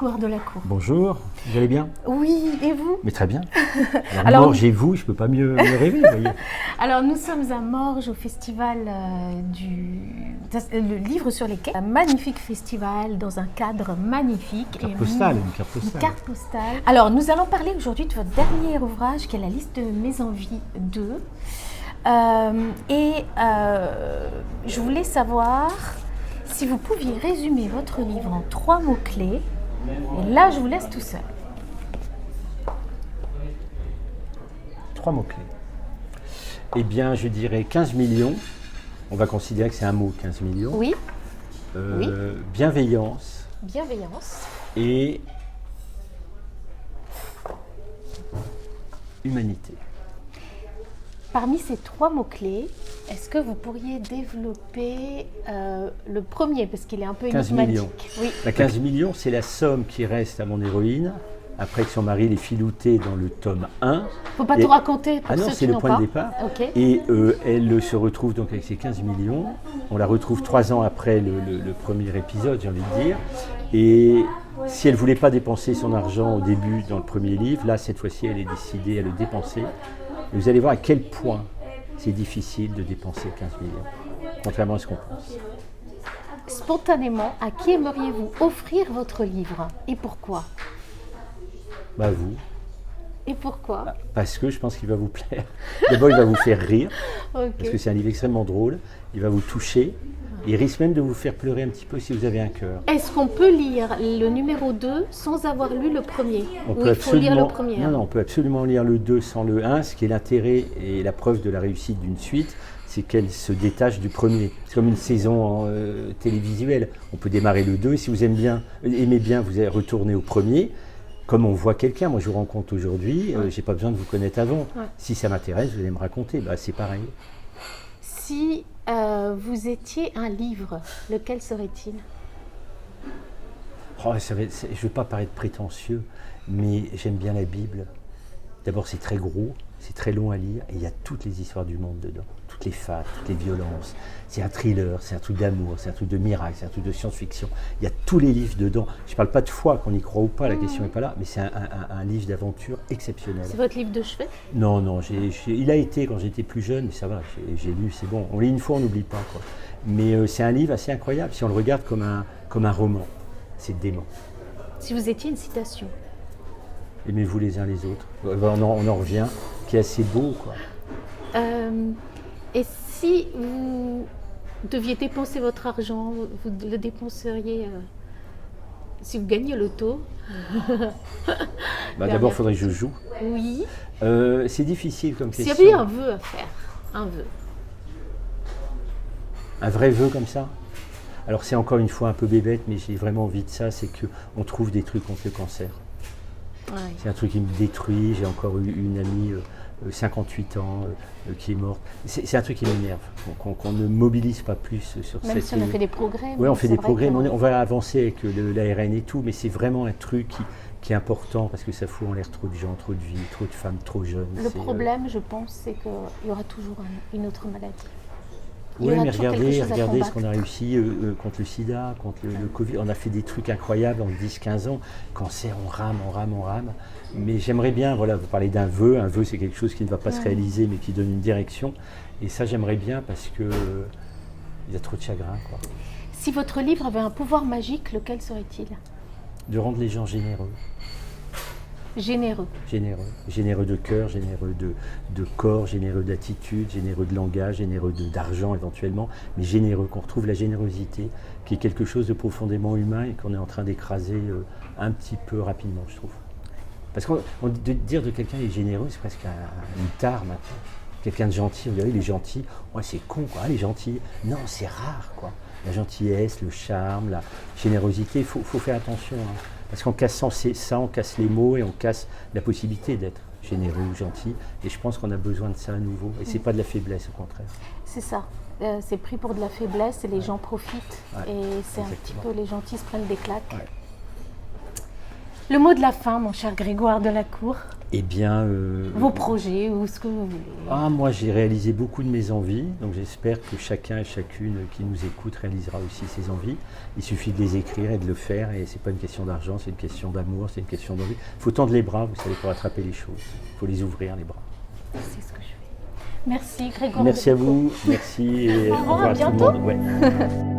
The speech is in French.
Grégoire Delacour. Bonjour, vous allez bien? Oui, et vous? Mais très bien. Alors, Morges et vous, je ne peux pas mieux rêver, vous voyez. Alors, nous sommes à Morges au festival le livre sur les quais. Un magnifique festival dans un cadre magnifique. Une carte postale. Alors, nous allons parler aujourd'hui de votre dernier ouvrage qui est La liste de mes envies 2. Je voulais savoir si vous pouviez résumer votre livre en 3 mots-clés. Et là, je vous laisse tout seul. 3 mots-clés. Eh bien, je dirais 15 millions. On va considérer que c'est un mot, 15 millions. Oui. Oui. Bienveillance. Bienveillance. Et humanité. Parmi ces 3 mots-clés, est-ce que vous pourriez développer le premier, parce qu'il est un peu 15 énigmatique. millions. Oui. 15 millions, c'est la somme qui reste à mon héroïne après que son mari l'ait filouté dans le tome 1. Il ne faut pas tout raconter pour ceux c'est qui le n'ont point pas. de départ. Okay. Et elle se retrouve donc avec ses 15 millions. On la retrouve 3 ans après le premier épisode, j'ai envie de dire. Et si elle ne voulait pas dépenser son argent au début dans le premier livre, là, cette fois-ci, elle est décidée à le dépenser. Et vous allez voir à quel point c'est difficile de dépenser 15 millions, contrairement à ce qu'on pense. Spontanément, à qui aimeriez-vous offrir votre livre et pourquoi? Vous. Et pourquoi? Parce que je pense qu'il va vous plaire. D'abord, il va vous faire rire, Okay. parce que c'est un livre extrêmement drôle. Il va vous toucher. Il risque même de vous faire pleurer un petit peu si vous avez un cœur. Est-ce qu'on peut lire le numéro 2 sans avoir lu le premier? Il faut lire le premier. Non, on peut absolument lire le 2 sans le 1. Ce qui est l'intérêt et la preuve de la réussite d'une suite, c'est qu'elle se détache du premier. C'est comme une saison télévisuelle. On peut démarrer le 2 et si vous aimez bien, vous allez retourner au premier. Comme on voit quelqu'un, moi je vous rencontre aujourd'hui, j'ai pas besoin de vous connaître avant. Ouais. Si ça m'intéresse, vous allez me raconter, c'est pareil. Si vous étiez un livre, lequel serait-il? Je ne veux pas paraître prétentieux, mais j'aime bien la Bible. D'abord, c'est très gros, c'est très long à lire, et il y a toutes les histoires du monde dedans, toutes les fables, toutes les violences. C'est un thriller, c'est un truc d'amour, c'est un truc de miracle, c'est un truc de science-fiction. Il y a tous les livres dedans. Je ne parle pas de foi, qu'on y croit ou pas, la question n'est pas là, mais c'est un livre d'aventure exceptionnel. C'est votre livre de chevet? Non, il a été quand j'étais plus jeune, mais ça va, j'ai lu, c'est bon. On lit une fois, on n'oublie pas, quoi. Mais c'est un livre assez incroyable, si on le regarde comme un roman. C'est dément. Si vous étiez une citation? Aimez-vous les uns les autres. On en revient, qui est assez beau, quoi. Et si vous deviez dépenser votre argent, vous le dépenseriez si vous gagnez le loto? D'abord, il faudrait que je joue. Oui. C'est difficile comme question. S'il y avait un vœu à faire, un vœu. Un vrai vœu comme ça? Alors c'est encore une fois un peu bébête, mais j'ai vraiment envie de ça, c'est qu'on trouve des trucs contre le cancer. Ouais. C'est un truc qui me détruit. J'ai encore eu une amie, 58 ans, qui est morte. C'est un truc qui m'énerve, qu'on ne mobilise pas plus sur cette... Même si on a fait des progrès. Oui, on fait des progrès, mais on va avancer avec l'ARN et tout, mais c'est vraiment un truc qui est important parce que ça fout en l'air trop de gens, trop de vies, trop de femmes trop jeunes. Le problème, je pense, c'est qu'il y aura toujours une autre maladie. Oui, mais regardez ce qu'on a réussi contre le sida, contre le Covid. On a fait des trucs incroyables en 10-15 ans. Cancer, on rame. Mais j'aimerais bien, vous parlez d'un vœu. Un vœu, c'est quelque chose qui ne va pas se réaliser, mais qui donne une direction. Et ça, j'aimerais bien parce que il y a trop de chagrin, quoi. Si votre livre avait un pouvoir magique, lequel serait-il? De rendre les gens généreux. Généreux de cœur, généreux de corps, généreux d'attitude, généreux de langage, généreux d'argent éventuellement, mais généreux, qu'on retrouve la générosité, qui est quelque chose de profondément humain et qu'on est en train d'écraser un petit peu rapidement, je trouve. Parce que de dire de quelqu'un qu'il est généreux, c'est presque une tare maintenant. Quelqu'un de gentil, vous voyez, il est gentil, ouais, c'est con, quoi, il est gentil. Non, c'est rare, quoi. La gentillesse, le charme, la générosité, il faut faire attention, hein. Parce qu'en cassant ça, on casse les mots et on casse la possibilité d'être généreux ou gentil. Et je pense qu'on a besoin de ça à nouveau. Et c'est pas de la faiblesse, au contraire. C'est ça. C'est pris pour de la faiblesse et les gens profitent. Ouais, et c'est un petit peu, les gentils se prennent des claques. Ouais. Le mot de la fin, mon cher Grégoire Delacour. Eh bien, Vos projets ou ce que vous voulez. moi j'ai réalisé beaucoup de mes envies, donc j'espère que chacun et chacune qui nous écoute réalisera aussi ses envies. Il suffit de les écrire et de le faire, et c'est pas une question d'argent, c'est une question d'amour, c'est une question d'envie. Il faut tendre les bras, vous savez, pour attraper les choses. Il faut les ouvrir, les bras. C'est ce que je fais. Merci Grégoire. Merci à vous, merci et Au revoir, au revoir à à tout le bientôt. monde. Ouais.